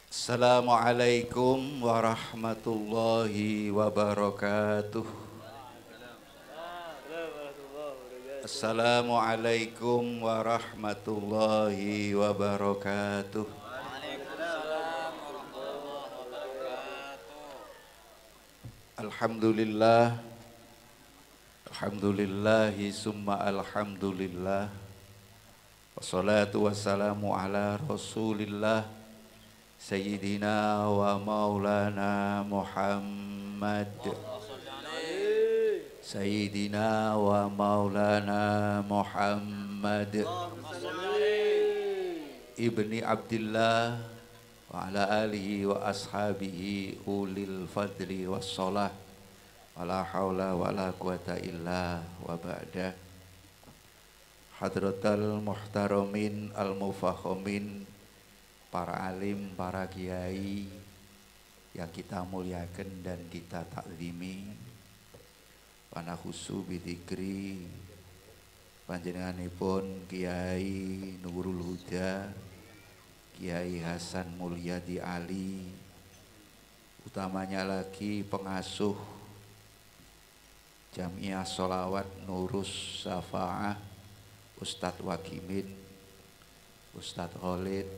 Assalamualaikum warahmatullahi wabarakatuh. Assalamualaikum warahmatullahi wabarakatuh. Alhamdulillah, alhamdulillahi summa alhamdulillah. Wassalatu wassalamu ala rasulillah Sayyidina wa maulana Muhammad. Sayyidina wa maulana Muhammad Ibni Abdillah wa ala alihi wa ashabihi ulil fadli wassalah. Wala hawla wala quwata illa wa ba'da. Hadratal muhtaramin al-mufakhamin, para alim, para kiai yang kita muliakan dan kita takzimi. Wana khusu bidzikri panjenenganipun Kiai Nurul Huda, Kiai Hasan Mulyadi Ali, utamanya lagi pengasuh Jamiah Sholawat Nurus Syafa'ah, Ustadz Wakimin, Ustadz Khalid,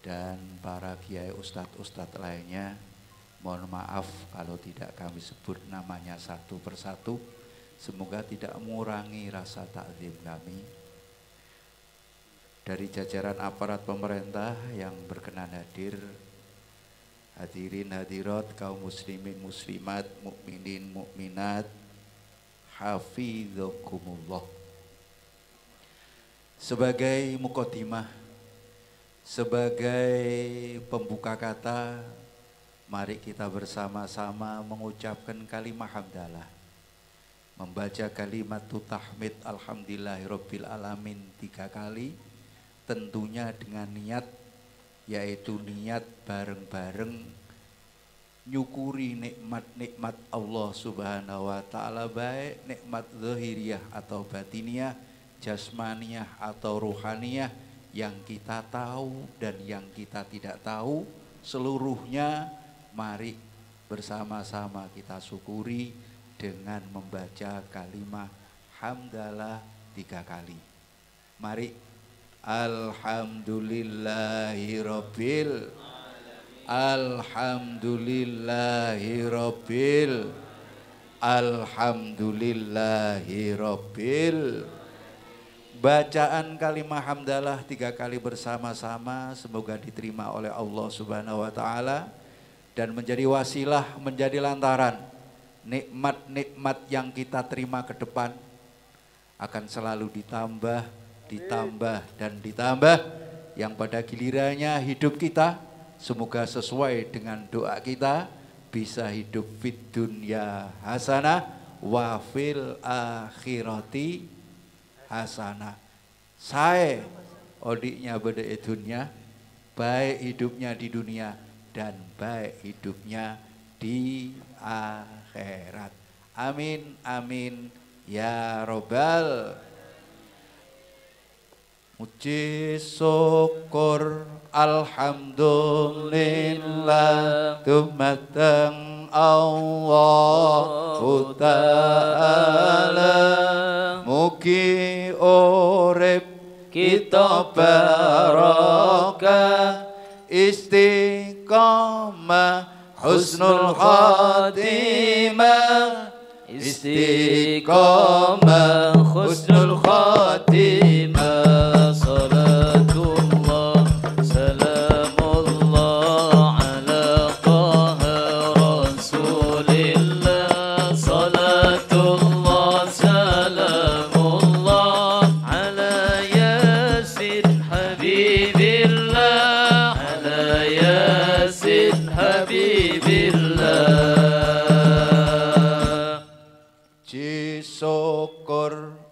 dan para kiai ustadz-ustadz lainnya. Mohon maaf kalau tidak kami sebut namanya satu persatu. Semoga tidak mengurangi rasa takzim kami. Dari jajaran aparat pemerintah yang berkenan hadir, hadirin hadirat kaum muslimin muslimat, mukminin mukminat, hafizakumullah. Sebagai muqaddimah, sebagai pembuka kata, mari kita bersama-sama mengucapkan kalimat hamdalah, membaca kalimat tahmid alhamdulillahirabbil alamin 3 kali, tentunya dengan niat, yaitu niat bareng-bareng nyukuri nikmat-nikmat Allah Subhanahu wa taala, baik nikmat zahiriyah atau batiniyah, jasmaniyah atau ruhaniyah, yang kita tahu dan yang kita tidak tahu, seluruhnya mari bersama-sama kita syukuri dengan membaca kalimat hamdalah 3 kali. Mari. Alhamdulillahirabbil Alhamdulillahirabbil Alhamdulillahirabbil. Bacaan kalimat hamdalah 3 kali bersama-sama semoga diterima oleh Allah Subhanahu wa taala dan menjadi wasilah, menjadi lantaran nikmat-nikmat yang kita terima ke depan akan selalu ditambah, dan ditambah, yang pada gilirannya hidup kita semoga sesuai dengan doa kita, bisa hidup fid dunya hasanah wa fil akhirati hasanah. Saya odiknya beda dunia, baik hidupnya di dunia dan baik hidupnya di akhirat. Amin amin ya robbal. Muji syukur alhamdulillah dumateng Allahu Ta'ala, mugi urip kita barokah, istiqamah husnul khatimah, istiqamah husnul khatimah.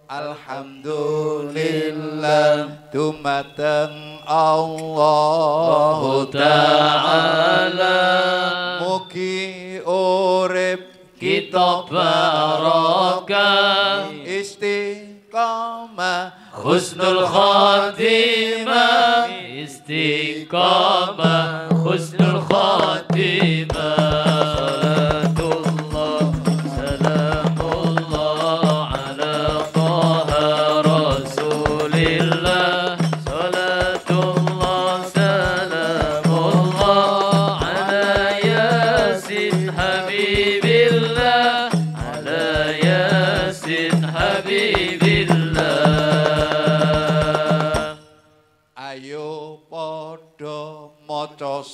Alhamdulillah dumateng Allahu Ta'ala, mugi urip kita barokah, istiqamah husnul khatimah, istiqamah husnul khatimah.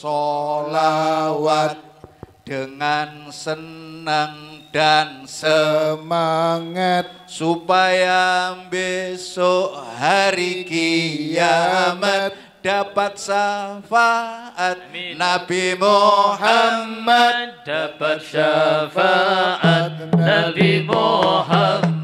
Sholawat dengan senang dan semangat supaya besok hari kiamat dapat syafaat Nabi Muhammad, dapat syafaat Nabi Muhammad.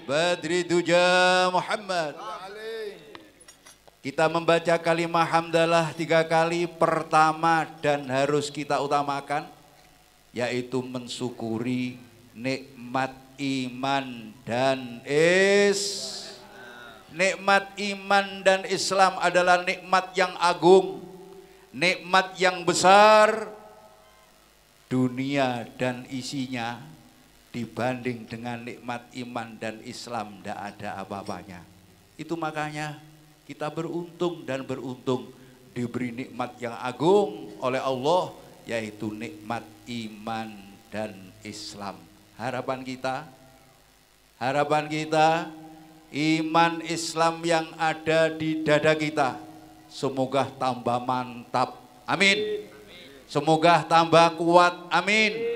Badri Duja Muhammad. Kita membaca kalimah hamdalah 3 kali. Pertama dan harus kita utamakan yaitu mensyukuri nikmat iman dan nikmat iman dan Islam adalah nikmat yang agung, nikmat yang besar. Dunia dan isinya dibanding dengan nikmat iman dan Islam tidak ada apa-apanya. Itu makanya kita beruntung dan beruntung diberi nikmat yang agung oleh Allah, yaitu nikmat iman dan Islam. Harapan kita iman Islam yang ada di dada kita semoga tambah mantap, amin. Semoga tambah kuat, amin.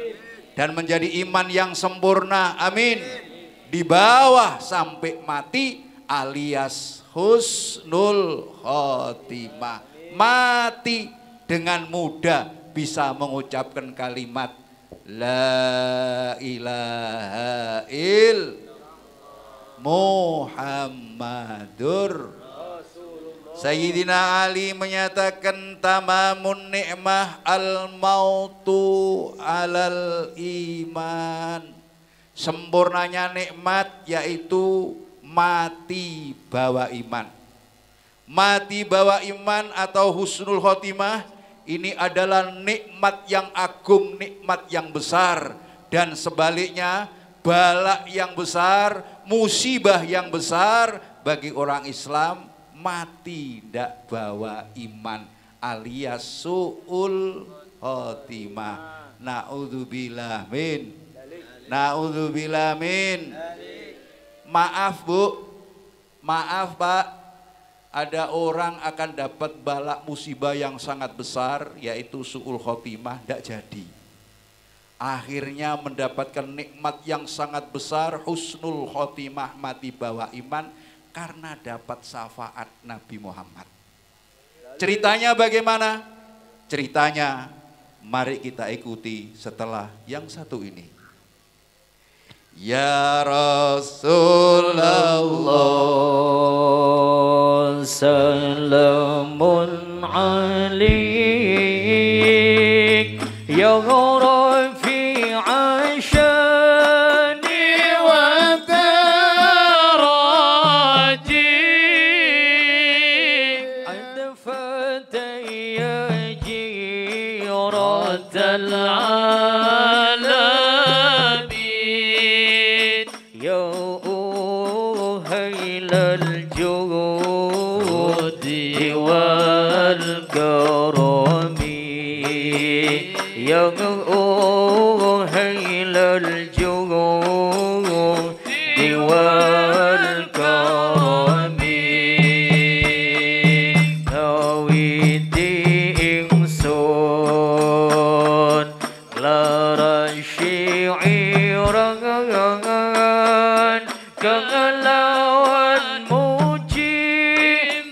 Dan menjadi iman yang sempurna, amin. Di bawah sampai mati alias husnul khotimah. Mati dengan mudah bisa mengucapkan kalimat La ilaha illallah Muhammadur. Sayyidina Ali menyatakan tamamun ni'mah al-mautu alal iman. Sempurnanya nikmat yaitu mati bawa iman. Mati bawa iman atau husnul khotimah ini adalah nikmat yang agung, nikmat yang besar. Dan sebaliknya bala yang besar, musibah yang besar bagi orang Islam mati tidak bawa iman alias su'ul khotimah. Na'udzubillah min. Na'udzubillah min. Maaf Bu, maaf Pak, ada orang akan dapat bala musibah yang sangat besar yaitu su'ul khotimah, tidak jadi. Akhirnya mendapatkan nikmat yang sangat besar husnul khotimah, mati bawa iman, karena dapat syafaat Nabi Muhammad. Ceritanya bagaimana? Ceritanya mari kita ikuti setelah yang satu ini. Ya Rasulullah salamun alaik ya Rafi ashani wa daraji adfatay jiratal alamin ya uhailal judi wal karami ya uhailal judi wal karami nawiti ingsun lara syi'iran kelawan muji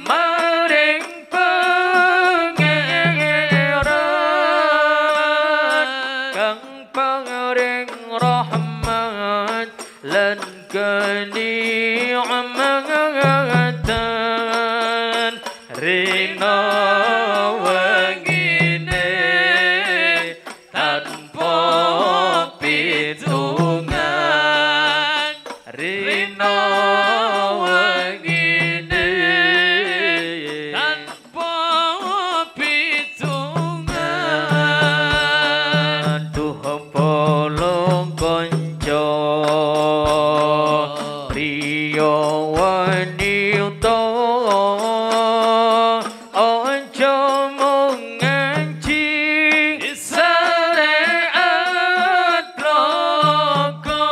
maring pangeran Rina wengine tanpa pitungan, Rina wengine tanpa pitungan. Duh polong konco priya wanita ojo mung ngaji syariat roko,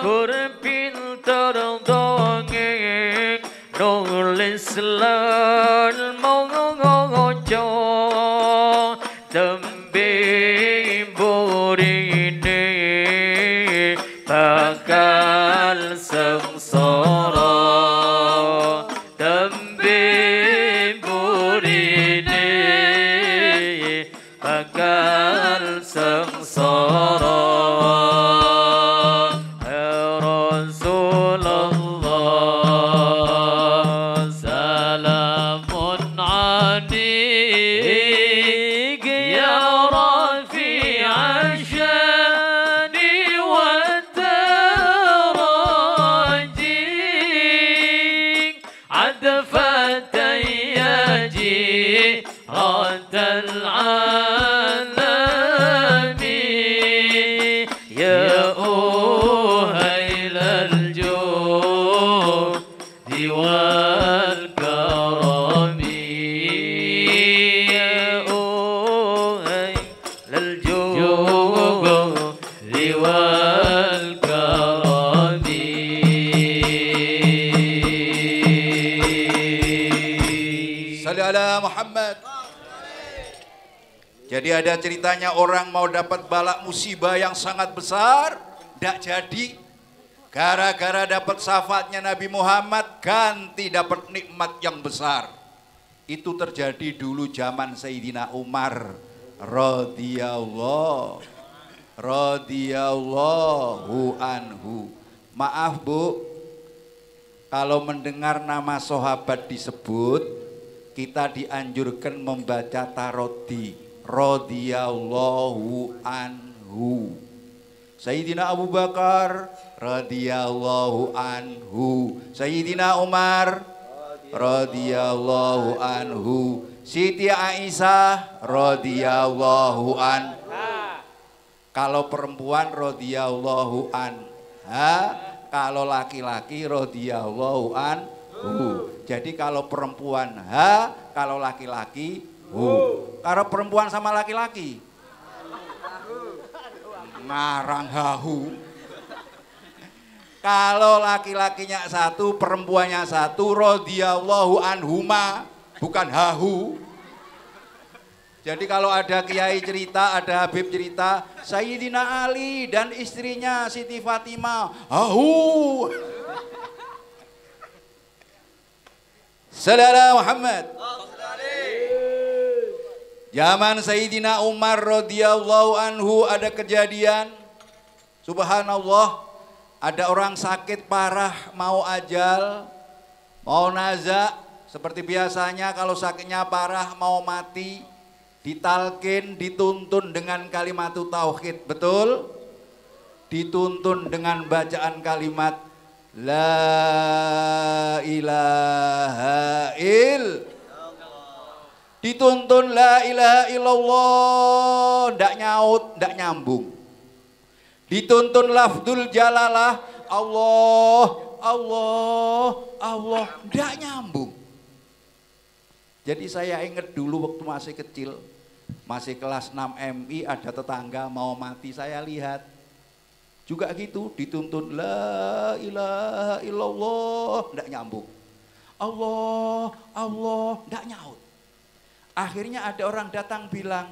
kur pinter dongeng nulis lan mojo tembe burine bakal sengsara, tembe burine bakal sengsara. Ya Rasulullah salamun alaik ya rafi'a syani wa taraji عدفت يجي رد العالم يا أهيل الجود والكرم، يا أهيل الجود والكرم. Salli ala Muhammad. Jadi ada ceritanya orang mau dapat bala musibah yang sangat besar, tidak jadi. Gara-gara dapat syafaatnya Nabi Muhammad, ganti dapat nikmat yang besar. Itu terjadi dulu zaman Sayyidina Umar radhiyallahu anhu. Maaf Bu, kalau mendengar nama sahabat disebut, kita dianjurkan membaca tarodi, radhiyallahu anhu. Sayyidina Abu Bakar radhiyallahu anhu, Sayyidina Umar radhiyallahu anhu, Siti Aisyah radhiyallahu anha. Kalau perempuan radhiyallahu anha, kalau laki-laki radhiyallahu anhu. Jadi kalau perempuan ha, kalau laki-laki hu. Kalau perempuan sama laki-laki ngarang hahu. Kalau laki-lakinya satu, perempuannya satu, radhiyallahu anhuma, bukan hahu. Jadi kalau ada kiai cerita, ada Habib cerita, Sayyidina Ali dan istrinya Siti Fatimah, hahu. Sallallahu Muhammad. Zaman Sayyidina Umar radhiyallahu anhu ada kejadian, subhanallah, ada orang sakit parah mau ajal, mau nazak. Seperti biasanya kalau sakitnya parah mau mati, ditalkin, dituntun dengan kalimat tauhid, betul? Dituntun dengan bacaan kalimat La ilaha dituntun la ilaha illallah, ndak nyaut, ndak nyambung. Dituntun lafdul jalalah, Allah, Allah, Allah, ndak nyambung. Jadi saya ingat dulu waktu masih kecil, masih kelas 6 MI, ada tetangga mau mati, saya lihat. Juga gitu, dituntun la ilaha illallah, ndak nyambung. Allah, Allah, ndak nyaut. Akhirnya ada orang datang bilang,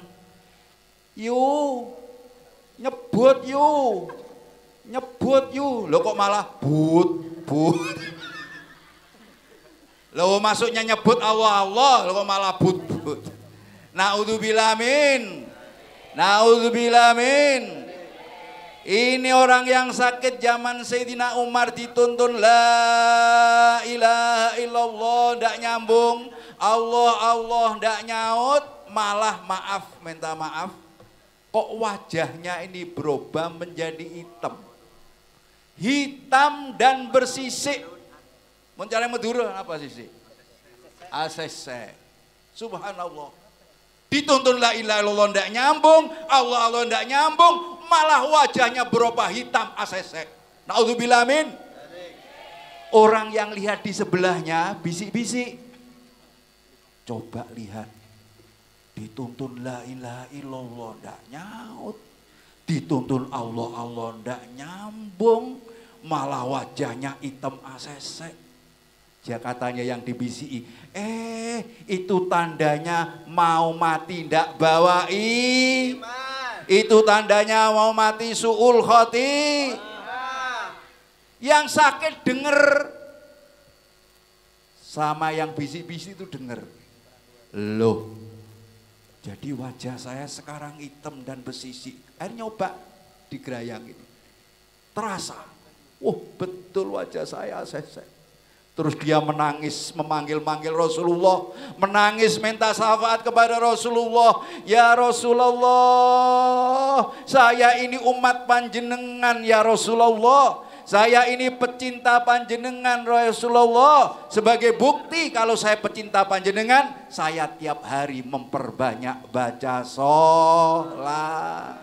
"Yu, nyebut yu. Nyebut yu." Loh kok malah but. Loh masuknya nyebut Allah, Allah, loh kok malah but. Naudzubillah min. Naudzubillah min. Ini orang yang sakit zaman Sayyidina Umar dituntun la ilaha illallah ndak nyambung, Allah Allah ndak nyaut, malah maaf, minta maaf, kok wajahnya ini berubah menjadi hitam. Hitam dan bersisik. Mencari Madura apa sisik? ACC. Subhanallah. Dituntun la ilaha illallah ndak nyambung, Allah Allah ndak nyambung, malah wajahnya berubah hitam ACC. Naudzubillah min. Orang yang lihat di sebelahnya bisik-bisik. Coba lihat. Dituntun la ilaha illallah ndak nyaut. Dituntun Allah Allah ndak nyambung, malah wajahnya hitam ACC. Dia katanya yang dibisiki, itu tandanya mau mati ndak bawa iman. Itu tandanya mau mati su'ul khoti. Yang sakit denger, sama yang bisik-bisik itu denger. Loh, jadi wajah saya sekarang hitam dan bersisik. Akhirnya nyoba digerayang ini. Terasa, betul wajah saya ACC. Terus dia menangis, memanggil-manggil Rasulullah, menangis minta syafaat kepada Rasulullah. Ya Rasulullah, saya ini umat panjenengan ya Rasulullah. Saya ini pecinta panjenengan Rasulullah. Sebagai bukti kalau saya pecinta panjenengan, saya tiap hari memperbanyak baca sholat.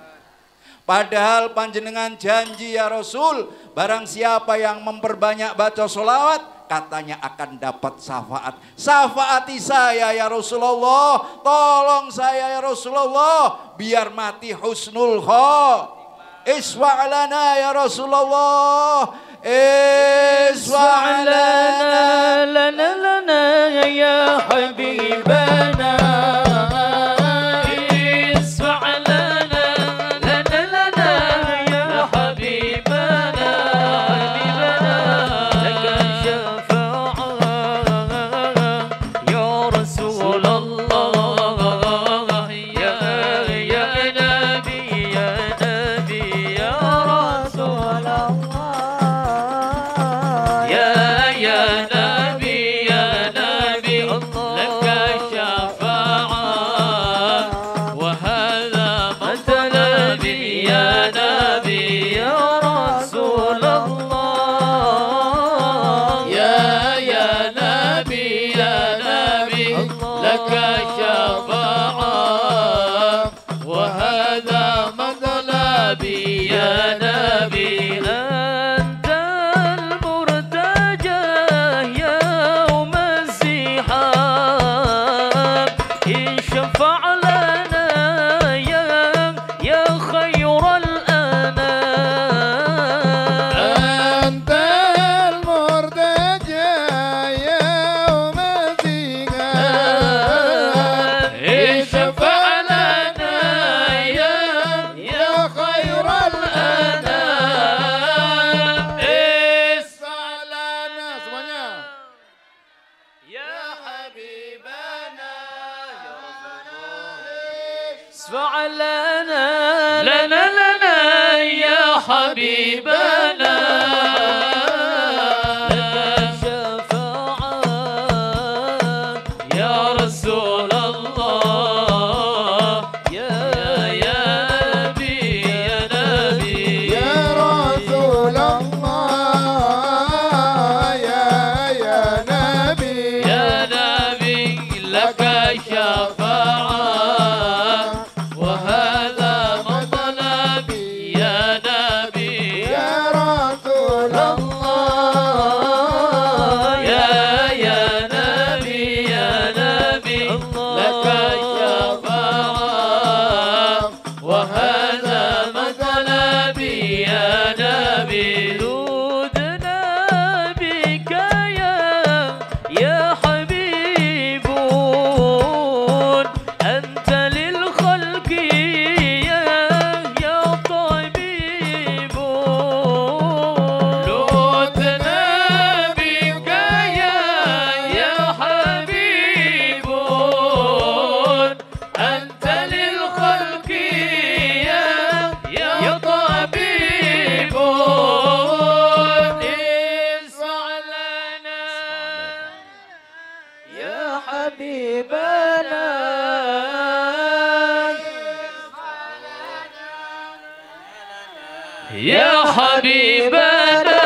Padahal panjenengan janji ya Rasul, barang siapa yang memperbanyak baca sholawat, katanya akan dapat syafaat. Syafaati saya ya Rasulullah, tolong saya ya Rasulullah, biar mati husnul khotimah. Iswa' lana ya Rasulullah, iswa' lana ya habibana. Ya حبيبنا يا حبيبنا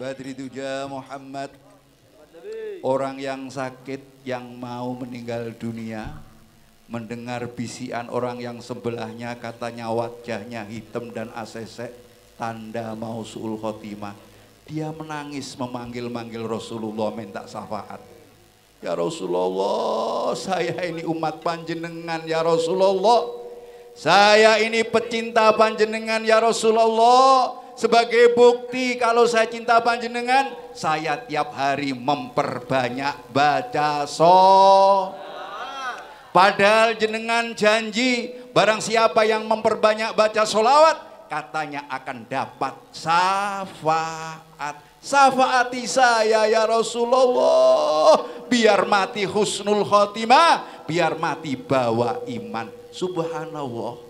Badri Duja Muhammad, orang yang sakit yang mau meninggal dunia, mendengar bisikan orang yang sebelahnya katanya wajahnya hitam dan ACC, tanda mau su'ul khotimah. Dia menangis memanggil-manggil Rasulullah minta syafaat. Ya Rasulullah, saya ini umat panjenengan ya Rasulullah. Saya ini pecinta panjenengan ya Rasulullah. Sebagai bukti kalau saya cinta panjenengan, saya tiap hari memperbanyak baca Padahal jenengan janji barang siapa yang memperbanyak baca sholawat, katanya akan dapat syafaat. Syafaati saya ya Rasulullah, biar mati husnul khotimah, biar mati bawa iman. Subhanallah,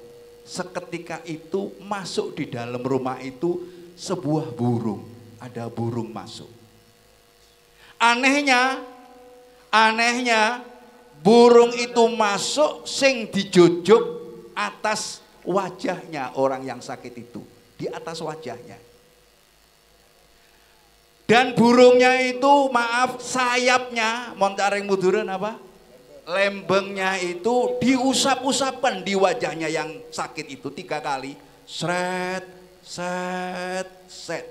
seketika itu masuk di dalam rumah itu sebuah burung. Ada burung masuk. Anehnya burung itu masuk sing dijojuk atas wajahnya orang yang sakit itu, di atas wajahnya. Dan burungnya itu, maaf, sayapnya, montaring muduran apa? Lembengnya itu diusap-usapkan di wajahnya yang sakit itu 3 kali. Sret, set, set.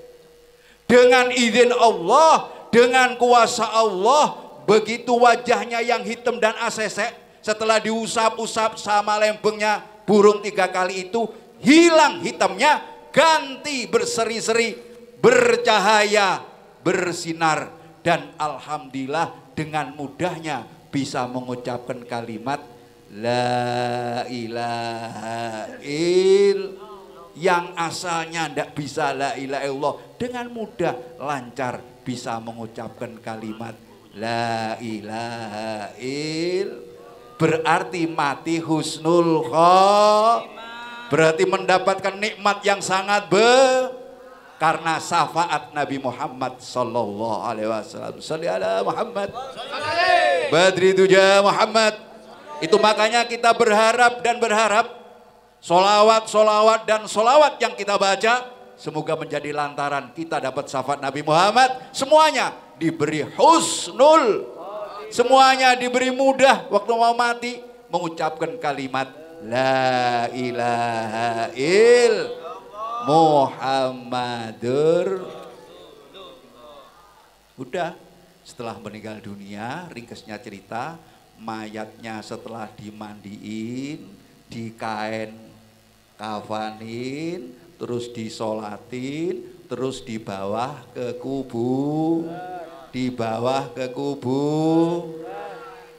Dengan izin Allah, dengan kuasa Allah, begitu wajahnya yang hitam dan asesek, setelah diusap-usap sama lembengnya burung 3 kali itu, hilang hitamnya, ganti berseri-seri, bercahaya, bersinar, dan alhamdulillah dengan mudahnya bisa mengucapkan kalimat la ilaha illallah, yang asalnya tidak bisa la ilaha illallah, dengan mudah lancar bisa mengucapkan kalimat la ilaha illallah. Berarti mati husnul khotimah, berarti mendapatkan nikmat yang sangat karena syafaat Nabi Muhammad sallallahu alaihi wasallam. Shalli ala Muhammad. Badri tuja Muhammad. Itu makanya kita berharap dan berharap solawat dan solawat yang kita baca semoga menjadi lantaran kita dapat syafaat Nabi Muhammad. Semuanya diberi husnul, semuanya diberi mudah waktu mau mati mengucapkan kalimat la ilaha illallah Muhammadur. Udah, setelah meninggal dunia, ringkesnya cerita, mayatnya setelah dimandiin, dikain kafanin, terus disolatin, terus dibawa ke kubur,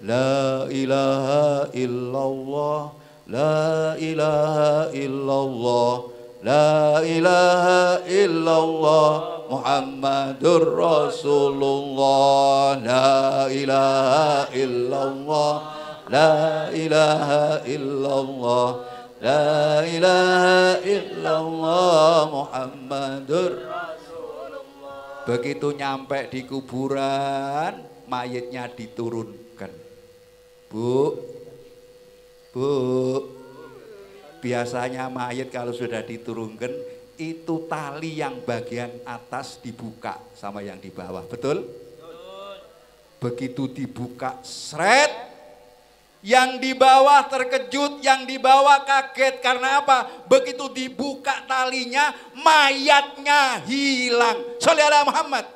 la ilaha illallah, la ilaha illallah, la ilaha illallah Muhammadur Rasulullah, la ilaha illallah, la ilaha illallah, la ilaha illallah Muhammadur Rasulullah. Begitu nyampe di kuburan, mayitnya diturunkan. Bu, biasanya mayit kalau sudah diturunkan itu tali yang bagian atas dibuka sama yang di bawah, betul? Begitu dibuka, sret, yang di bawah terkejut, yang di bawah kaget. Karena apa? Begitu dibuka talinya, mayatnya hilang. Sholli ala Muhammad.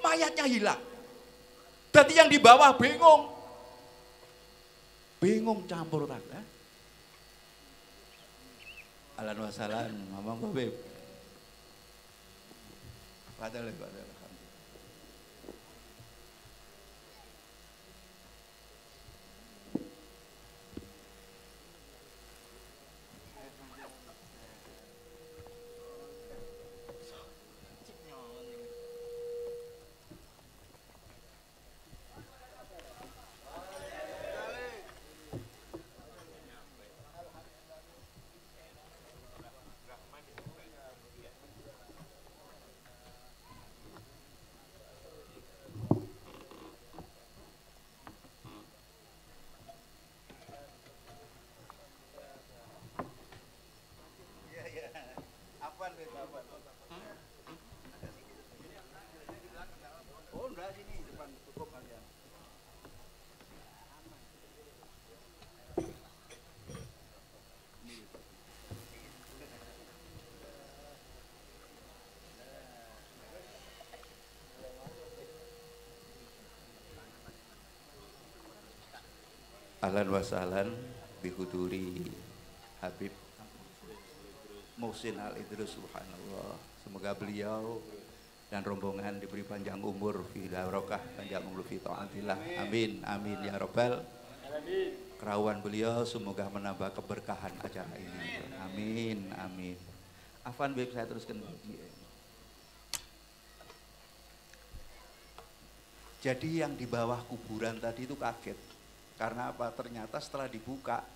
Mayatnya hilang. Jadi yang di bawah bingung campur tangan. Alan wasalan, ngomong gue beb. Padahal. Ahlan wa sahlan bihuduri Habib Muhsin Al-Idrus, subhanallah. Semoga beliau dan rombongan diberi panjang umur fi barokah, panjang umur fi taatillah. Amin amin ya rabbal Kerawan beliau semoga menambah keberkahan acara ini. Amin, amin. Afwan Beb, saya teruskan. Jadi yang di bawah kuburan tadi itu kaget. Karena apa? Ternyata setelah dibuka,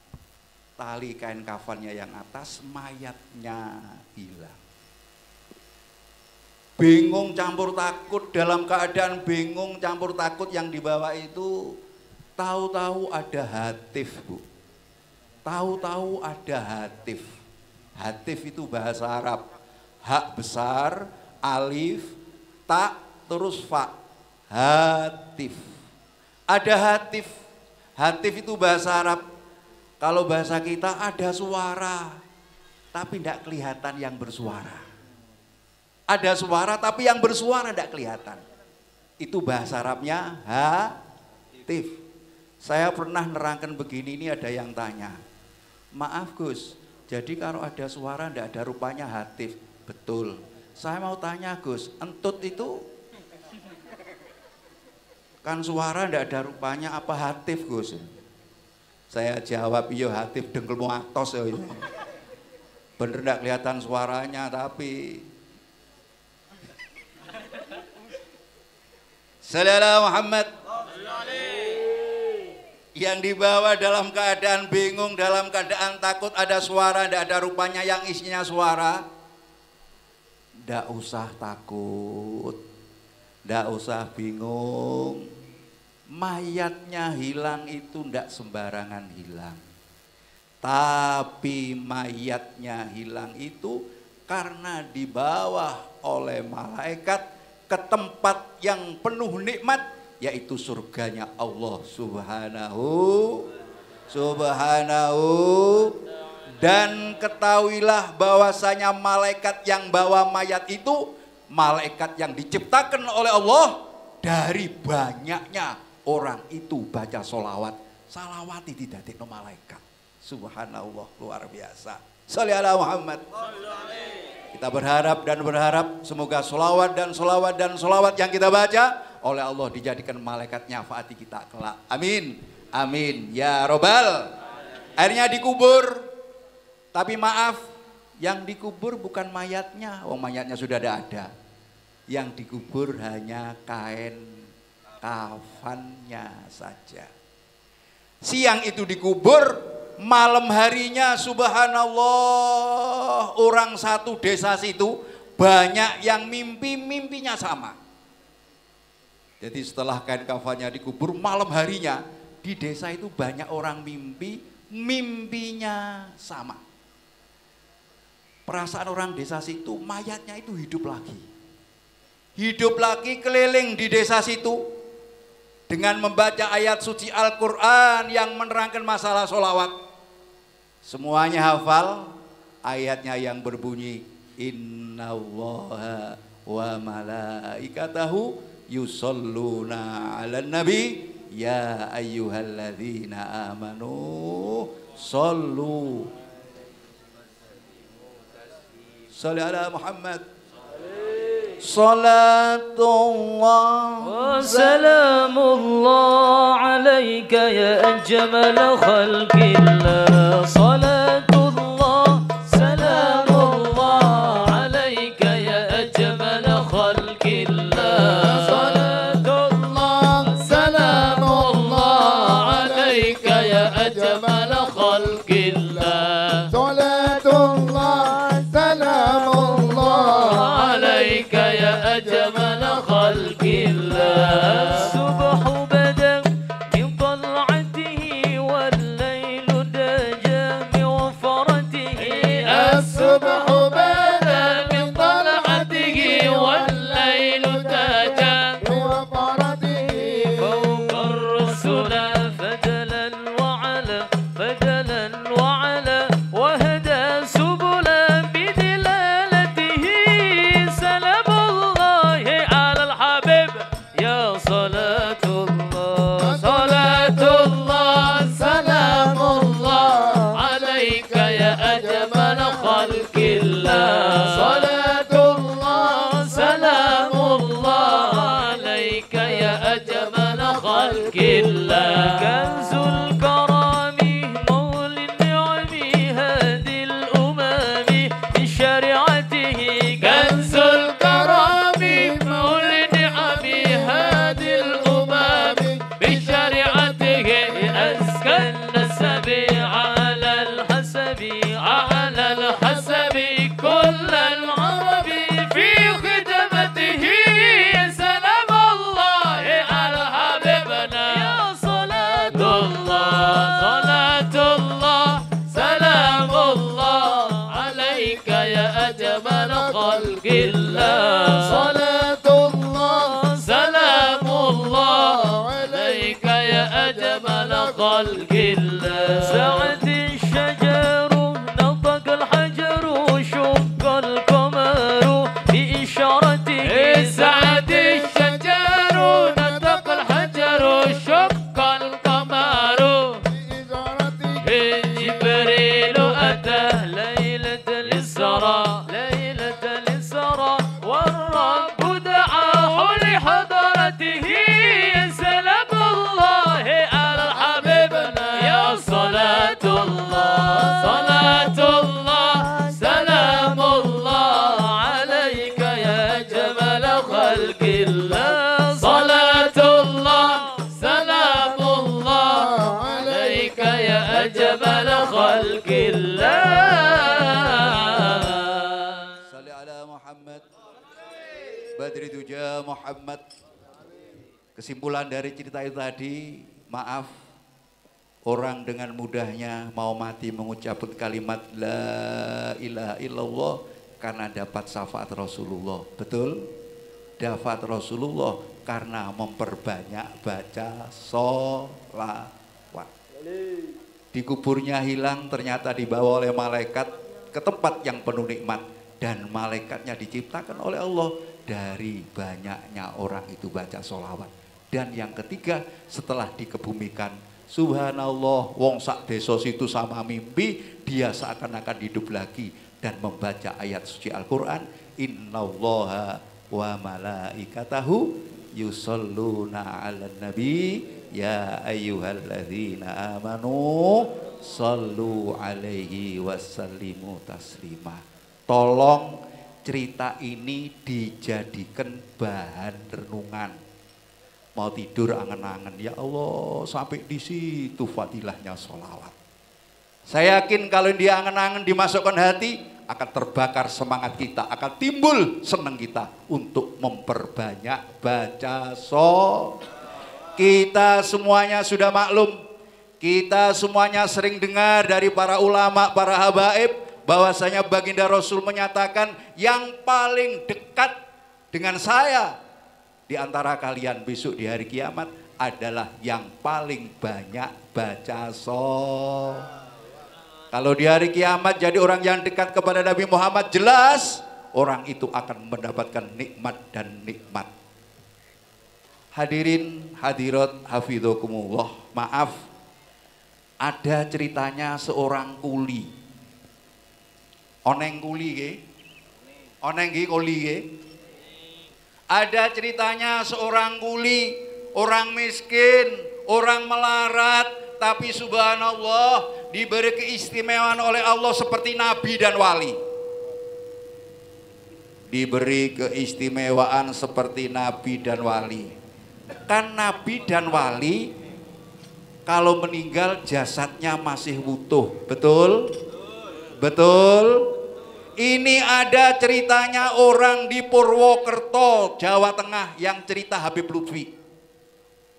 tali kain kafannya yang atas, mayatnya hilang. Bingung campur takut, dalam keadaan bingung campur takut yang dibawa itu, tahu-tahu ada hatif, Bu. Tahu-tahu ada hatif. Hatif itu bahasa Arab. Hak besar, alif, tak, terus fa. Hatif. Ada hatif. Hatif itu bahasa Arab. Kalau bahasa kita ada suara, tapi tidak kelihatan yang bersuara. Ada suara tapi yang bersuara tidak kelihatan. Itu bahasa Arabnya hatif. Saya pernah nerangkan begini, ini ada yang tanya. Maaf Gus, jadi kalau ada suara tidak ada rupanya hatif. Betul. Saya mau tanya Gus, entut itu kan suara tidak ada rupanya apa hatif Gus? Saya jawab, iya hatif dengkelmu atos ya. Bener tidak kelihatan suaranya tapi Sallallahu Muhammad yang dibawa dalam keadaan bingung, dalam keadaan takut, ada suara, tidak ada rupanya yang isinya suara. Tidak usah takut, tidak usah bingung. Mayatnya hilang itu tidak sembarangan hilang. Tapi mayatnya hilang itu karena dibawa oleh malaikat ke tempat yang penuh nikmat, yaitu surganya Allah subhanahu. Dan ketahuilah bahwasanya malaikat yang bawa mayat itu malaikat yang diciptakan oleh Allah dari banyaknya orang itu baca solawat. Salawat itu tidak ada malaikat. Subhanallah, luar biasa. Sholli ala Muhammad. Kita berharap dan berharap semoga solawat dan solawat yang kita baca oleh Allah dijadikan malaikat nyafaati kita kelak. Amin, amin ya robbal. Akhirnya dikubur, tapi maaf, yang dikubur bukan mayatnya, mayatnya sudah ada. Yang dikubur hanya kain kafannya saja. Siang itu dikubur. Malam harinya subhanallah, orang satu desa situ banyak yang mimpinya sama. Jadi setelah kain kafannya dikubur, malam harinya di desa itu banyak orang mimpinya sama. Perasaan orang desa situ, mayatnya itu hidup lagi. Hidup lagi keliling di desa situ dengan membaca ayat suci Al-Quran yang menerangkan masalah sholawat. Semuanya hafal ayatnya yang berbunyi innallaha wa malaikatahu yusholluna 'alan nabi ya ayyuhalladzina amanu shollu sholli ala Muhammad. Salatullah wa salamullah alaika ya ajmal khalqillah. Salatullah salamullah alaika ya ajmal khalqillah. Salatullah salamullah alaika ya ajmal khalqillah. Salatullah salamullah alaika ya ajmal khalqillah. Subhu bada min tal'atihi wal laylu daja min wafaratihi. As-subhu bada min tal'atihi wal laylu daja min wafaratihi. fawqa ar-rusula fadalan wa ala fadalan wa ala wa hada subula bidilalatihi. Salamullahi ala al-habib ya salatullah. Salatullah salamullah alaika ya ajmal khalqillah. Salatullah salamullah alaika ya ajmal khalqillah. Kanzul على الحسب كل العرب في خدمته سلام الله على حبيبنا يا صلاة الله صلاة الله سلام الله عليك يا أجمل خلق الله صلاة الله سلام الله عليك يا أجمل خلق الله سعد الشجر نطق الحجر شق القمر بإشارته سعد الشجر نطق الحجر شق القمر بإجارته جبريل أتى ليلة الإسراء ليلة الإسراء والرب دعاه لحضرته سلام الله على حبيبنا يا صلاة الله صلاة الله سلام الله عليك يا جمال خلق الله صلاة الله سلام الله عليك يا أجمل خلق الله Salli ala Muhammad. Badri Duja Muhammad. Kesimpulan dari cerita itu tadi, maaf, orang dengan mudahnya mau mati mengucapkan kalimat La ilaha illallah karena dapat syafaat Rasulullah. Betul? Dapat Rasulullah karena memperbanyak baca sholawat. Di kuburnya hilang, ternyata dibawa oleh malaikat ke tempat yang penuh nikmat. Dan malaikatnya diciptakan oleh Allah dari banyaknya orang itu baca sholawat. Dan yang ketiga, setelah dikebumikan, subhanallah, wong sak desa situ sama mimpi, dia seakan-akan hidup lagi dan membaca ayat suci Al-Quran. Innallaha wa malaikatahu yusalluna ala nabi ya ayyuhalladzina amanu sallu alaihi wasallimu taslima. Tolong cerita ini dijadikan bahan renungan. Mau tidur angen-angen, ya Allah sampai di situ fadilahnya sholawat. Saya yakin kalau dia angen-angen dimasukkan hati, akan terbakar semangat kita, akan timbul senang kita untuk memperbanyak baca sholawat. Kita semuanya sudah maklum, kita semuanya sering dengar dari para ulama, para habaib, bahwasanya baginda Rasul menyatakan yang paling dekat dengan saya di antara kalian besok di hari kiamat adalah yang paling banyak baca sholawat. Kalau di hari kiamat jadi orang yang dekat kepada Nabi Muhammad, jelas orang itu akan mendapatkan nikmat dan nikmat. Hadirin hadirat hafidhakumullah, maaf, ada ceritanya seorang kuli. Oneng kuli ke? Oneng ki kuli ke? Ada ceritanya seorang kuli, orang miskin, orang melarat, tapi subhanallah diberi keistimewaan oleh Allah seperti nabi dan wali. Diberi keistimewaan seperti nabi dan wali. Kan nabi dan wali kalau meninggal jasadnya masih utuh, betul? Betul? Ini ada ceritanya orang di Purwokerto, Jawa Tengah yang cerita Habib Lutfi.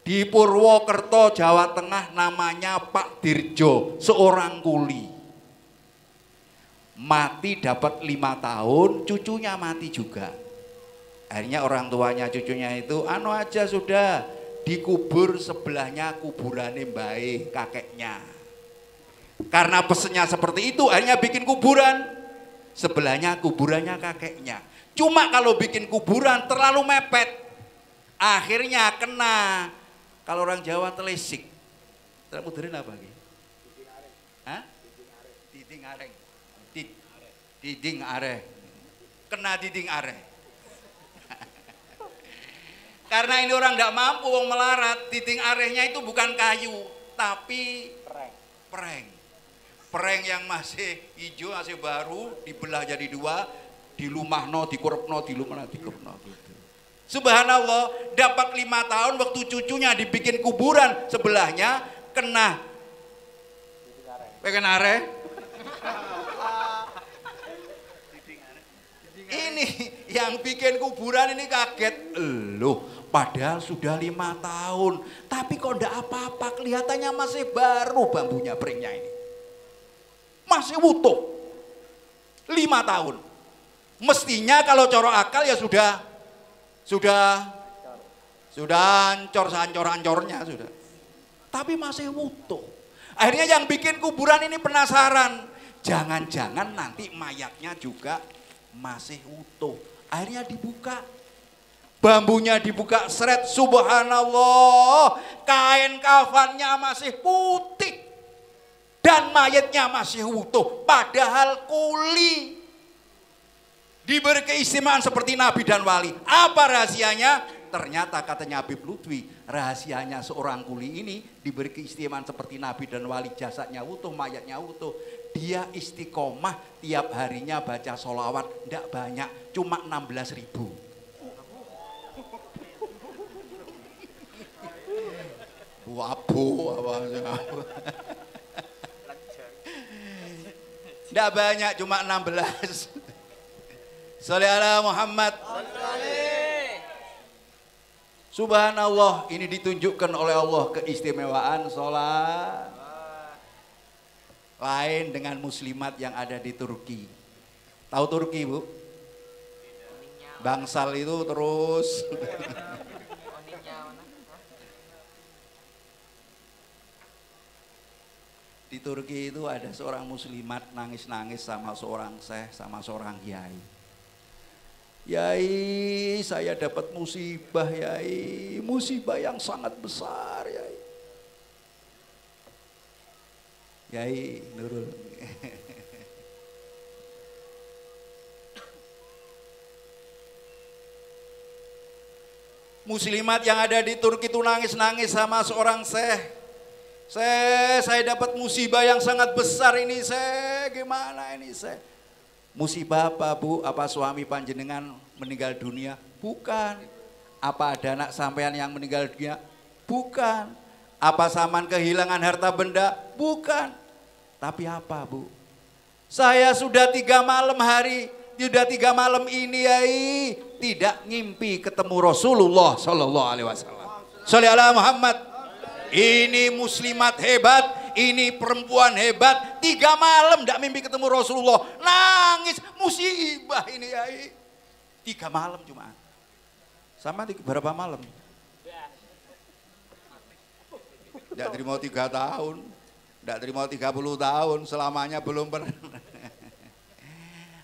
Di Purwokerto, Jawa Tengah namanya Pak Dirjo, seorang kuli. Mati dapat 5 tahun, cucunya mati juga. Akhirnya orang tuanya cucunya itu, anu aja sudah, dikubur sebelahnya kuburannya baik kakeknya. Karena pesennya seperti itu, akhirnya bikin kuburan. Sebelahnya kuburannya kakeknya. Cuma kalau bikin kuburan terlalu mepet, akhirnya kena. Kalau orang Jawa telesik. Terus mudarin apa lagi? Hah? Diding areng. Diding areh. Kena diding areh. Karena ini orang tidak mampu, wong melarat, diding arehnya itu bukan kayu, tapi preng. Preng yang masih hijau, masih baru, dibelah jadi 2, dilumahno, dikurepno, dilumahno, dikurepno gitu. Subhanallah, dapat 5 tahun waktu cucunya dibikin kuburan sebelahnya kena areh. Yang bikin kuburan ini kaget. Loh, padahal sudah 5 tahun. Tapi kok enggak apa-apa, kelihatannya masih baru bambunya beringnya ini. Masih utuh. 5 tahun. Mestinya kalau coro akal ya sudah ancor-ancornya sudah. Tapi masih utuh. Akhirnya yang bikin kuburan ini penasaran. Jangan-jangan nanti mayatnya juga masih utuh. Akhirnya dibuka. Bambunya dibuka, seret, subhanallah. Kain kafannya masih putih. Dan mayatnya masih utuh. Padahal kuli. Diberi keistimewaan seperti nabi dan wali. Apa rahasianya? Ternyata katanya Habib Lutfi, rahasianya seorang kuli ini diberi keistimewaan seperti nabi dan wali, jasadnya utuh, mayatnya utuh. Dia istiqomah tiap harinya baca sholawat, tidak banyak, cuma 16.000. Wabu apa? Tidak banyak, cuma 16. Sholli ala Muhammad. Subhanallah, ini ditunjukkan oleh Allah keistimewaan sholat. Lain dengan muslimat yang ada di Turki. Tahu Turki, Bu? Bangsal itu terus. Di Turki itu ada seorang muslimat nangis-nangis sama seorang syekh, sama seorang kiai. Yai, saya dapat musibah, Yai. Musibah yang sangat besar, Yai. Yai, Nurul. Muslimat yang ada di Turki itu nangis-nangis sama seorang syekh. Saya dapat musibah yang sangat besar ini, Syekh. Gimana ini, Syekh? Musibah apa, Bu? Apa suami panjenengan meninggal dunia? Bukan. Apa ada anak sampean yang meninggal dunia? Bukan. Apa saman kehilangan harta benda? Bukan. Tapi apa, Bu? Saya sudah 3 malam ini, Yai, tidak ngimpi ketemu Rasulullah Sallallahu Alaihi Wasallam. Sholli ala Muhammad. Ini muslimat hebat, ini perempuan hebat. 3 malam tidak mimpi ketemu Rasulullah. Nangis, musibah ini, Yai. 3 malam cuma. Sama berapa malam? Tidak terima 3 tahun. Tidak terima 30 tahun. Selamanya belum pernah.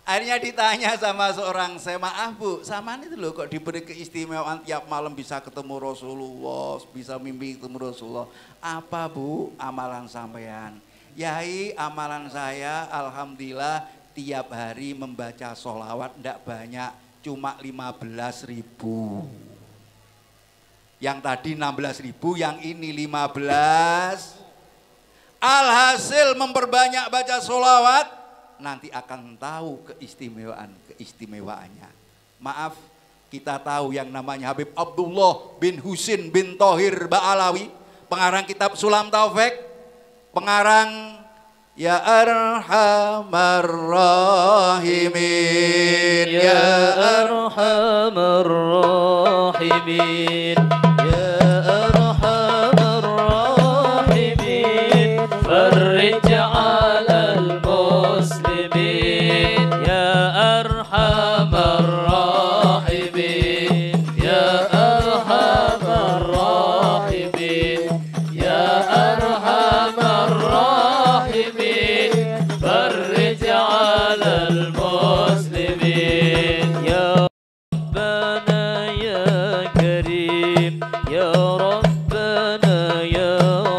Akhirnya ditanya sama seorang, saya maaf, Bu, sama itu loh kok diberi keistimewaan tiap malam bisa ketemu Rasulullah, bisa mimpi ketemu Rasulullah. Apa, Bu, amalan sampean? Yai, amalan saya alhamdulillah tiap hari membaca sholawat tidak banyak, cuma 15.000. Yang tadi 16.000, yang ini 15. Alhasil memperbanyak baca sholawat, nanti akan tahu keistimewaannya. Maaf, kita tahu yang namanya Habib Abdullah bin Husin bin Thohir Ba'alawi, pengarang kitab Sulam Taufik, pengarang Ya Arhamar Rahimin, Ya Arhamar Rahimin, Ya Arhamar Rahimin, farij alal muslimin, Ya Arhamar Rahimin, Ya Arhamar Rahimin, Ya Arhamar Rahimin, farij alal muslimin, Ya Rabbana Ya Karim, Ya Rabbana Ya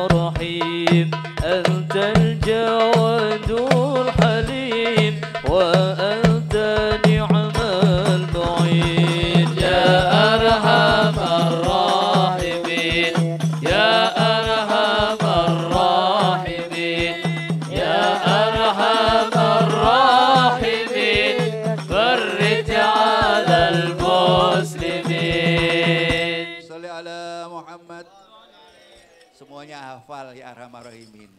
Rahim, Antal Jawadul Halim, wa anta ni'mal mu'in, Ya Arhamar Rahimin, Ya Arhamar Rahimin, Ya Arhamar Rahimin, farij alal muslimin. Sholli ala Muhammad. Semuanya hafal Ya Arhamar Rahimin.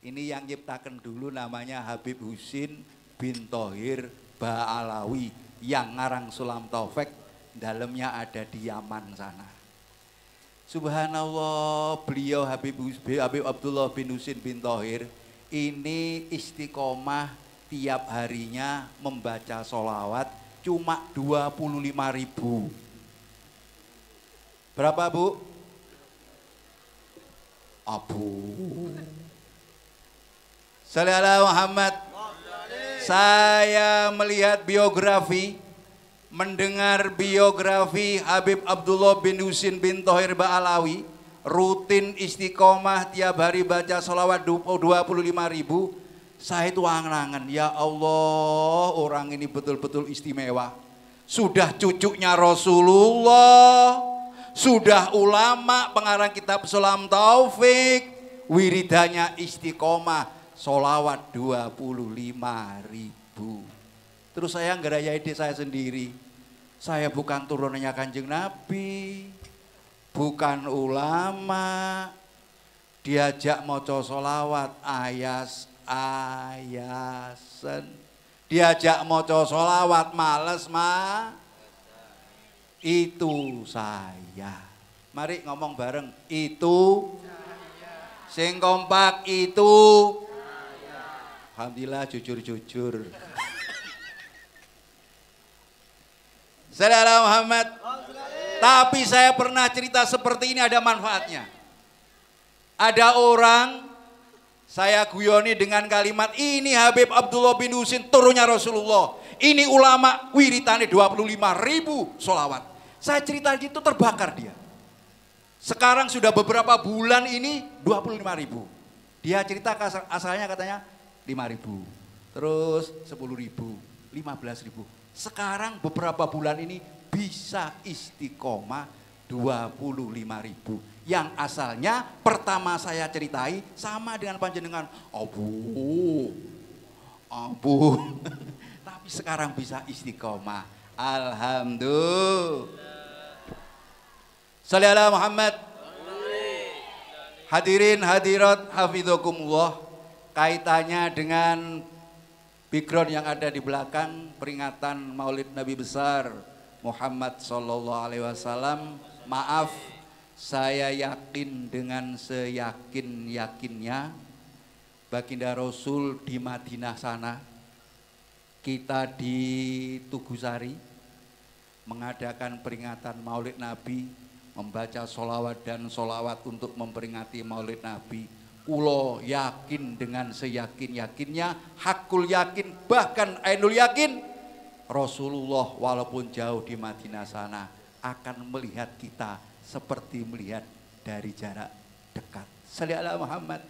Ini yang nyiptakan dulu namanya Habib Husin bin Thohir Ba'alawi. yang ngarang Sulam Taufik, dalamnya ada di Yaman sana. Subhanallah, beliau Habib Abdullah bin Husin bin Thohir ini istiqomah tiap harinya membaca sholawat cuma 25.000. Berapa Bu? Abu. Sallallahu Muhammad. Saya melihat biografi, mendengar biografi Habib Abdullah bin Husin bin Thohir Ba'alawi, rutin istiqomah tiap hari baca sholawat 25.000. Saya itu angan-angan, ya Allah, orang ini betul-betul istimewa. Sudah cucunya Rasulullah, sudah ulama pengarang kitab Sulam Taufik, wiridanya istiqomah sholawat 25.000. Terus saya ngerayai ide saya sendiri. Saya bukan turunannya Kanjeng Nabi, bukan ulama, diajak maca sholawat ayasan, diajak maca sholawat males itu saya. Mari ngomong bareng, itu sing kompak itu alhamdulillah jujur-jujur. Saudara Muhammad. Tapi saya pernah cerita seperti ini, ada manfaatnya. Ada orang saya guyoni dengan kalimat, ini Habib Abdullah bin Husin turunnya Rasulullah. Ini ulama wiritane 25.000 sholawat. Saya cerita gitu terbakar dia. Sekarang sudah beberapa bulan ini 25.000. Dia cerita asalnya katanya 5.000. Terus 10.000, 15.000. Sekarang beberapa bulan ini bisa istiqomah 25.000. Yang asalnya pertama saya ceritai sama dengan panjenengan, Abu. Tapi sekarang bisa istiqomah. Alhamdulillah. Shalli ala Muhammad. Hadirin hadirat hafidzakumullah, kaitannya dengan background yang ada di belakang peringatan Maulid Nabi besar Muhammad sallallahu alaihi wasallam. Maaf, saya yakin dengan seyakin-yakinnya baginda Rasul di Madinah sana, kita di Tugusari mengadakan peringatan Maulid Nabi, membaca sholawat dan sholawat untuk memperingati Maulid Nabi. Kulo yakin dengan seyakin-yakinnya, hakul yakin, bahkan ainul yakin, Rasulullah walaupun jauh di Madinah sana akan melihat kita seperti melihat dari jarak dekat. Shalli ala Muhammad.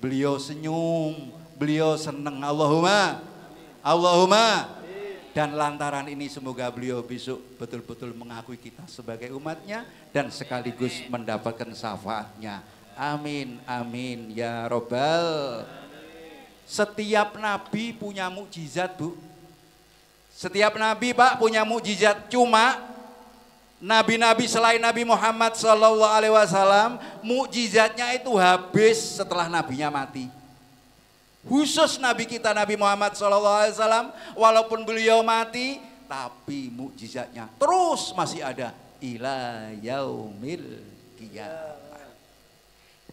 Beliau senyum, beliau senang. Allahumma. Dan lantaran ini semoga beliau besok betul-betul mengakui kita sebagai umatnya dan sekaligus mendapatkan syafaatnya. Amin, amin, ya robbal. Setiap nabi punya mukjizat, Bu. Setiap nabi, Pak, punya mukjizat. Cuma nabi-nabi selain Nabi Muhammad SAW, mukjizatnya itu habis setelah nabinya mati. Khusus nabi kita Nabi Muhammad SAW, walaupun beliau mati, tapi mukjizatnya terus masih ada ila yaumil qiyamah.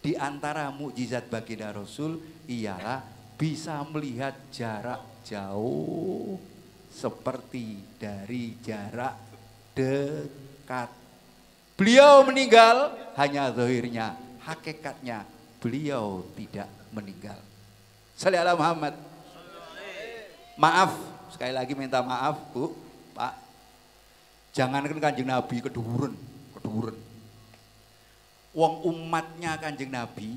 Di antara mukjizat baginda Rasul ialah bisa melihat jarak jauh seperti dari jarak dekat. Beliau meninggal hanya zahirnya, hakikatnya beliau tidak meninggal. Shalli ala Muhammad. Maaf, sekali lagi minta maaf, Bu, Pak. Jangankan Kanjeng Nabi keduren. Wong umatnya Kanjeng Nabi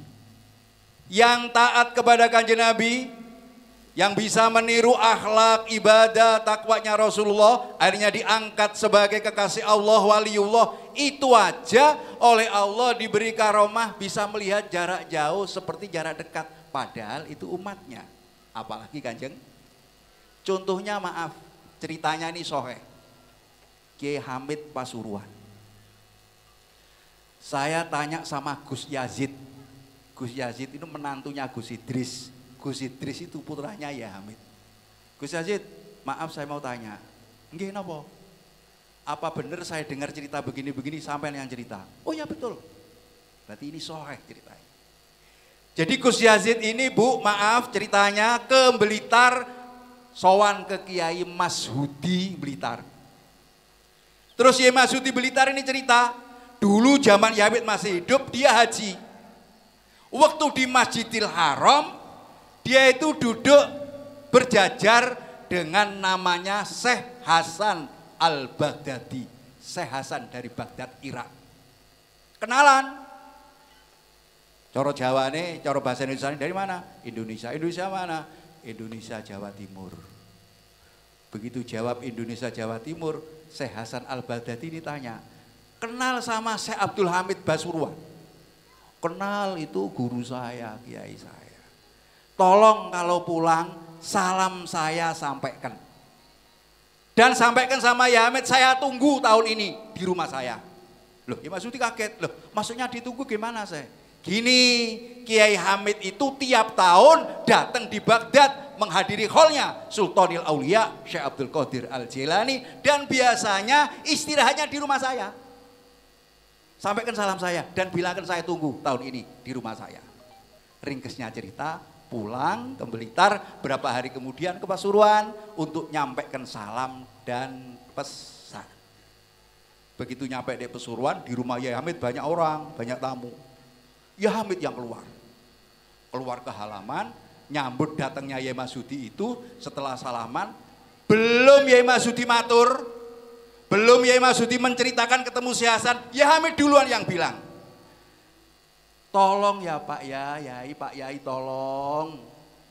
yang taat kepada Kanjeng Nabi, yang bisa meniru akhlak, ibadah, takwanya Rasulullah, akhirnya diangkat sebagai kekasih Allah, waliullah. Itu aja oleh Allah diberi karomah bisa melihat jarak jauh seperti jarak dekat, padahal itu umatnya. Apalagi Kanjeng. Contohnya, maaf, ceritanya ini soheh, Kiai Hamid Pasuruan. Saya tanya sama Gus Yazid. Gus Yazid itu menantunya Gus Idris. Gus Idris itu putranya ya Hamid. Gus Yazid, maaf saya mau tanya. Nggih napa? Apa benar saya dengar cerita begini-begini sampai yang cerita? Oh ya betul. Berarti ini sahih ceritanya. Jadi Gus Yazid ini Bu, maaf ceritanya ke Blitar, sowan ke Kiai Mashudi Blitar. Terus Kiai Mashudi Blitar ini cerita, dulu zaman Yahwid masih hidup, dia haji. Waktu di Masjidil Haram, dia itu duduk berjajar dengan namanya Syekh Hasan Al-Baghdadi. Syekh Hasan dari Baghdad, Irak. Kenalan. Coro Jawa nih, coro bahasa Indonesia ini dari mana? Indonesia. Indonesia mana? Indonesia Jawa Timur. Begitu jawab Indonesia Jawa Timur, Syekh Hasan Al-Baghdadi ini tanya, kenal sama Syekh Abdul Hamid Pasuruan? Kenal, itu guru saya, kiai saya. Tolong kalau pulang salam saya sampaikan. Dan sampaikan sama Ya Hamid, saya tunggu tahun ini di rumah saya. Loh, ya maksudnya kaget. Loh, maksudnya ditunggu gimana saya? Gini, Kiai Hamid itu tiap tahun datang di Baghdad menghadiri hallnya Sultanil Aulia Syekh Abdul Qadir Al-Jilani, dan biasanya istirahatnya di rumah saya. Sampaikan salam saya dan bilangkan saya tunggu tahun ini di rumah saya. Ringkesnya cerita, pulang ke Blitar, berapa hari kemudian ke Pasuruan untuk nyampaikan salam dan pesan. Begitu nyampe di Pasuruan, di rumah Yai Hamid banyak orang, banyak tamu. Ya Hamid yang keluar ke halaman, nyambut datangnya Yai Masudi itu. Setelah salaman, belum Yai Masudi matur, belum Yai Masudi menceritakan ketemu Syekh Hasan, Ya Hamid duluan yang bilang, tolong ya Pak ya, Yai, Pak Yai tolong,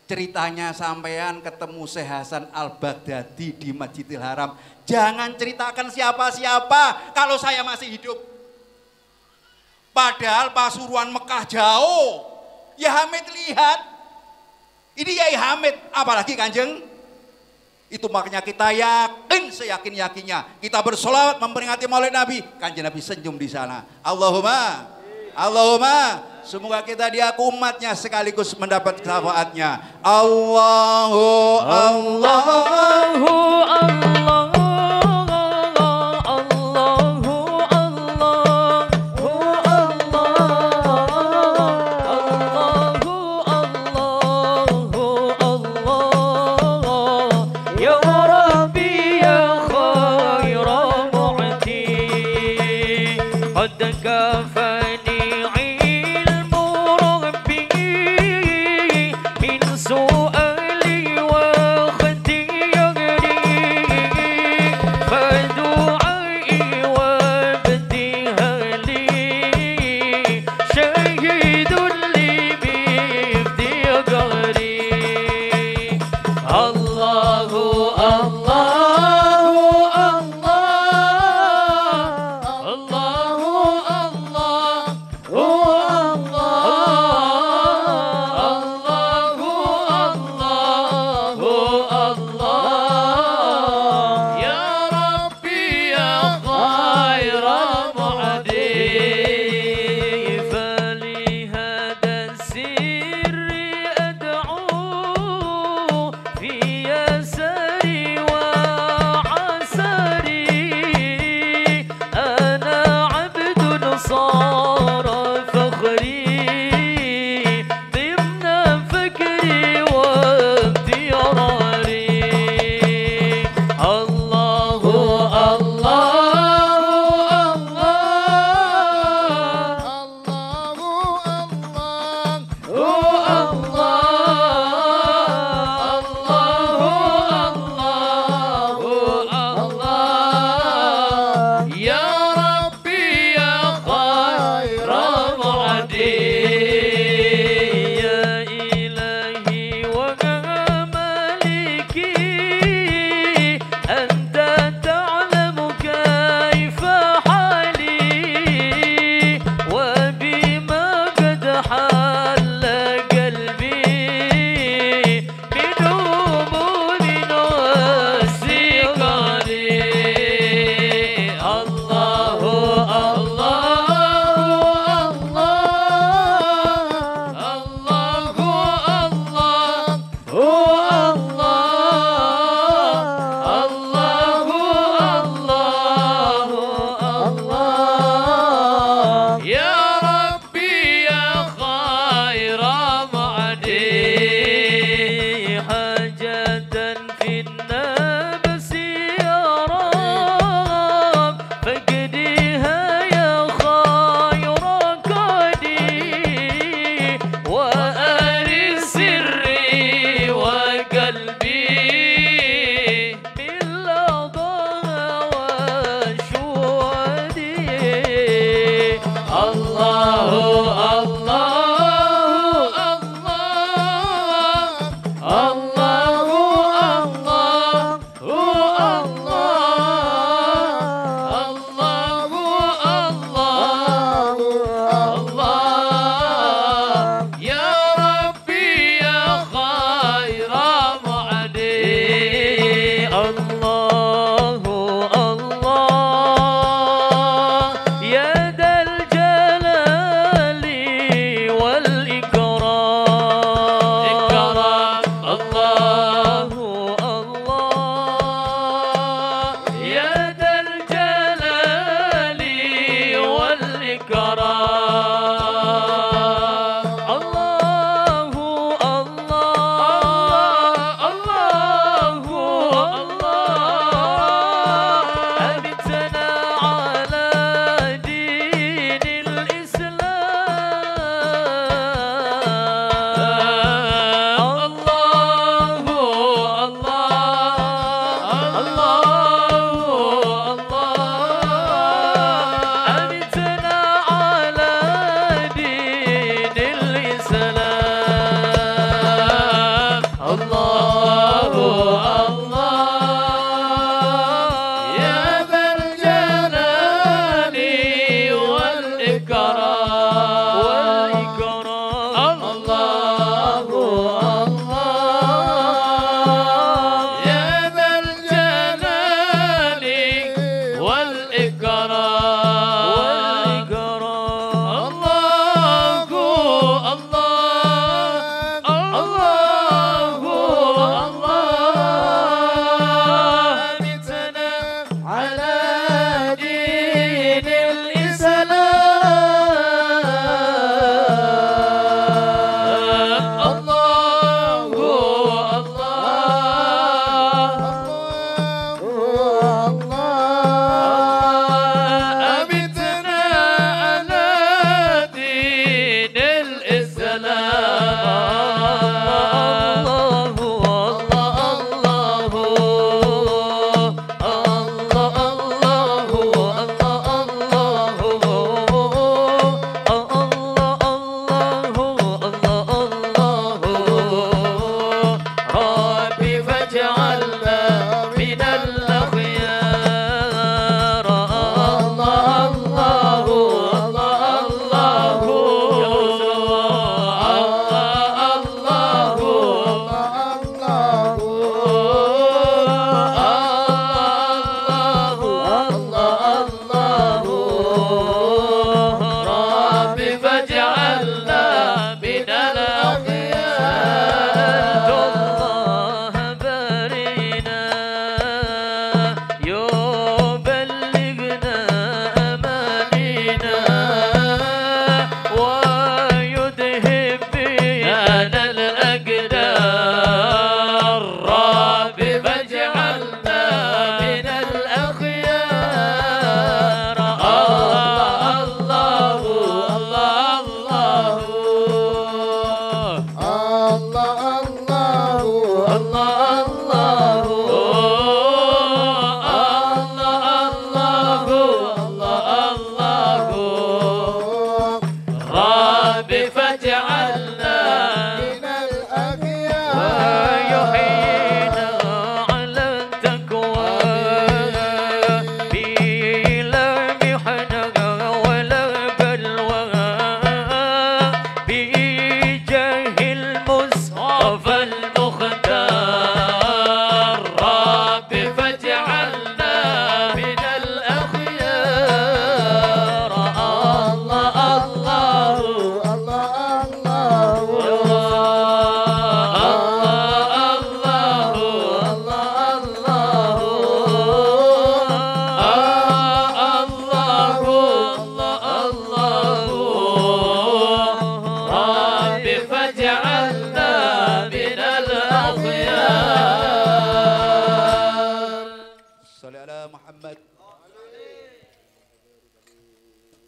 ceritanya sampean ketemu Syekh Hasan Al-Baghdadi di Masjidil Haram, jangan ceritakan siapa-siapa kalau saya masih hidup. Padahal Pasuruan Mekah jauh. Ya Hamid lihat. Ini Yai Hamid, apalagi Kanjeng. Itu makanya kita yakin, seyakin-yakinnya kita bersolawat memperingati Maulid Nabi. Kanjeng Nabi senyum di sana. Allahumma semoga kita diaku umatnya sekaligus mendapat syafaatnya. Allahu في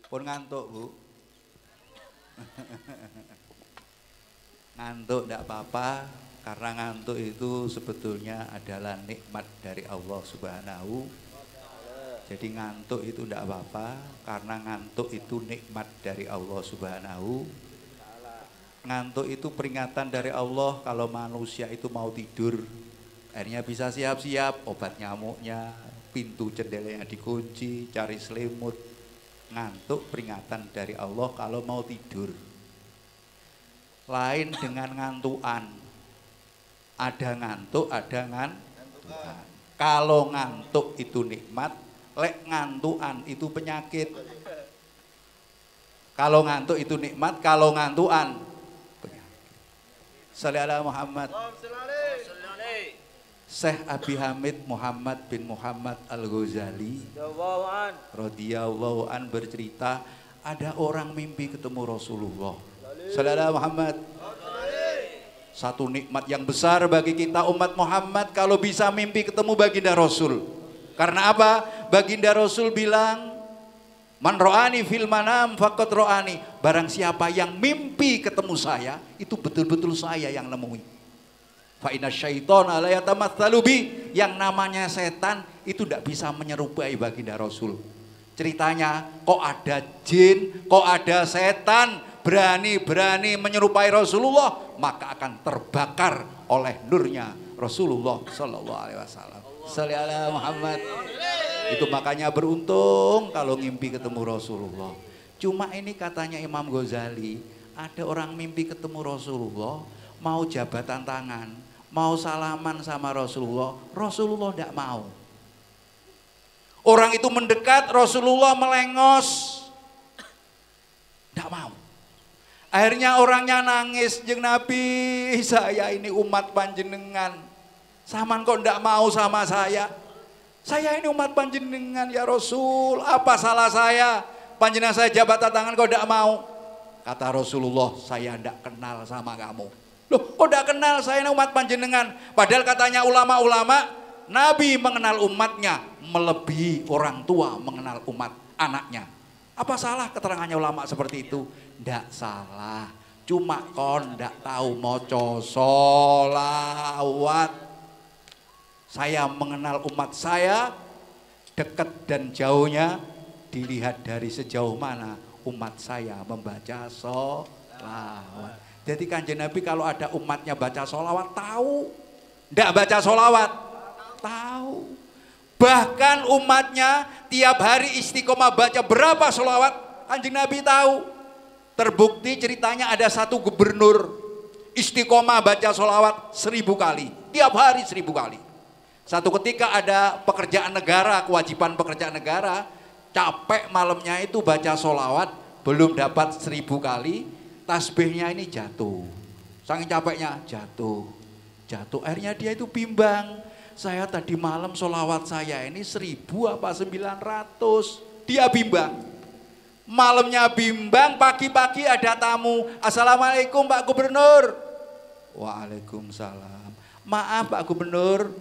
Pun ngantuk, Bu. Ngantuk tidak apa-apa, karena ngantuk itu sebetulnya adalah nikmat dari Allah Subhanahu. Jadi ngantuk itu tidak apa-apa, karena ngantuk itu nikmat dari Allah Subhanahu. Ngantuk itu peringatan dari Allah kalau manusia itu mau tidur, akhirnya bisa siap-siap obat nyamuknya, pintu jendelanya dikunci, cari selimut. Ngantuk peringatan dari Allah kalau mau tidur. Lain dengan ngantuan. Ada ngantuk, ada ngantuan. Kalau ngantuk itu nikmat, lek ngantuan itu penyakit. Kalau ngantuk itu nikmat, kalau ngantuan penyakit. Shalli ala Muhammad. Syekh Abi Hamid Muhammad bin Muhammad Al-Ghazali radhiyallahu an bercerita, ada orang mimpi ketemu Rasulullah. Shalli ala Muhammad. Satu nikmat yang besar bagi kita umat Muhammad kalau bisa mimpi ketemu baginda Rasul. Karena apa? Baginda Rasul bilang, man ro'ani fil manam faqad ro'ani. Barang siapa yang mimpi ketemu saya, itu betul-betul saya yang nemui. Fa inna syaitana la yatamatsalu bi. Yang namanya setan itu tidak bisa menyerupai baginda Rasul. Ceritanya, kok ada jin, kok ada setan berani-berani menyerupai Rasulullah, maka akan terbakar oleh nurnya Rasulullah sallallahu alaihi wasallam. Shalli ala Muhammad. Itu makanya beruntung kalau ngimpi ketemu Rasulullah. Cuma ini katanya Imam Ghazali, ada orang mimpi ketemu Rasulullah, mau jabatan tangan, mau salaman sama Rasulullah, Rasulullah tidak mau. Orang itu mendekat, Rasulullah melengos, tidak mau. Akhirnya orangnya nangis, jeung Nabi, saya ini umat panjenengan, saman kok tidak mau sama saya. Saya ini umat panjenengan ya Rasul, apa salah saya? Panjenengan saya jabatan tangan kok tidak mau. Kata Rasulullah, saya tidak kenal sama kamu. Loh, kok tidak kenal, saya ini umat panjenengan. Padahal katanya ulama-ulama, Nabi mengenal umatnya melebihi orang tua mengenal umat anaknya. Apa salah keterangannya ulama seperti itu? Tidak salah, cuma kon tidak tahu maca sholawat. Saya mengenal umat saya, dekat dan jauhnya dilihat dari sejauh mana umat saya membaca sholawat. Jadi Kanjeng Nabi kalau ada umatnya baca sholawat tahu, tidak baca sholawat tahu. Bahkan umatnya tiap hari istiqomah baca berapa sholawat, Kanjeng Nabi tahu. Terbukti ceritanya ada satu gubernur istiqomah baca sholawat 1000 kali, tiap hari 1000 kali. Satu ketika ada pekerjaan negara, kewajiban pekerjaan negara, capek malamnya itu baca sholawat, belum dapat 1000 kali, tasbihnya ini jatuh. Saking capeknya jatuh. Akhirnya dia itu bimbang. Saya tadi malam sholawat saya ini 1000 apa 900. Dia bimbang. Malamnya bimbang, pagi-pagi ada tamu. Assalamualaikum Pak Gubernur. Waalaikumsalam. Maaf Pak Gubernur,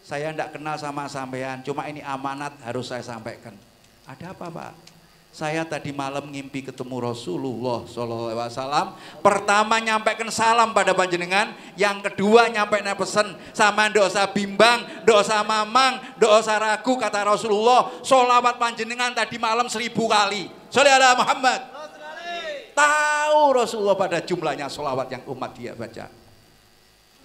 saya tidak kenal sama sampean, cuma ini amanat harus saya sampaikan. Ada apa Pak? Saya tadi malam ngimpi ketemu Rasulullah SAW. Pertama nyampaikan salam pada panjenengan, yang kedua nyampaikan pesan, sama ndak usah bimbang, ndak usah mamang, ndak usah ragu, kata Rasulullah. Sholawat panjenengan tadi malam 1000 kali. Sholli ala Muhammad. Tahu Rasulullah pada jumlahnya sholawat yang umat dia baca.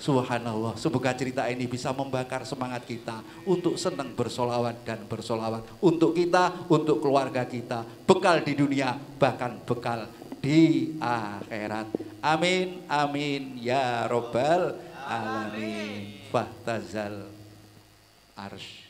Subhanallah, semoga cerita ini bisa membakar semangat kita untuk senang bersolawat dan bersolawat. Untuk kita, untuk keluarga kita, bekal di dunia, bahkan bekal di akhirat. Amin, amin, ya robbal alamin. Fahtazal arsh.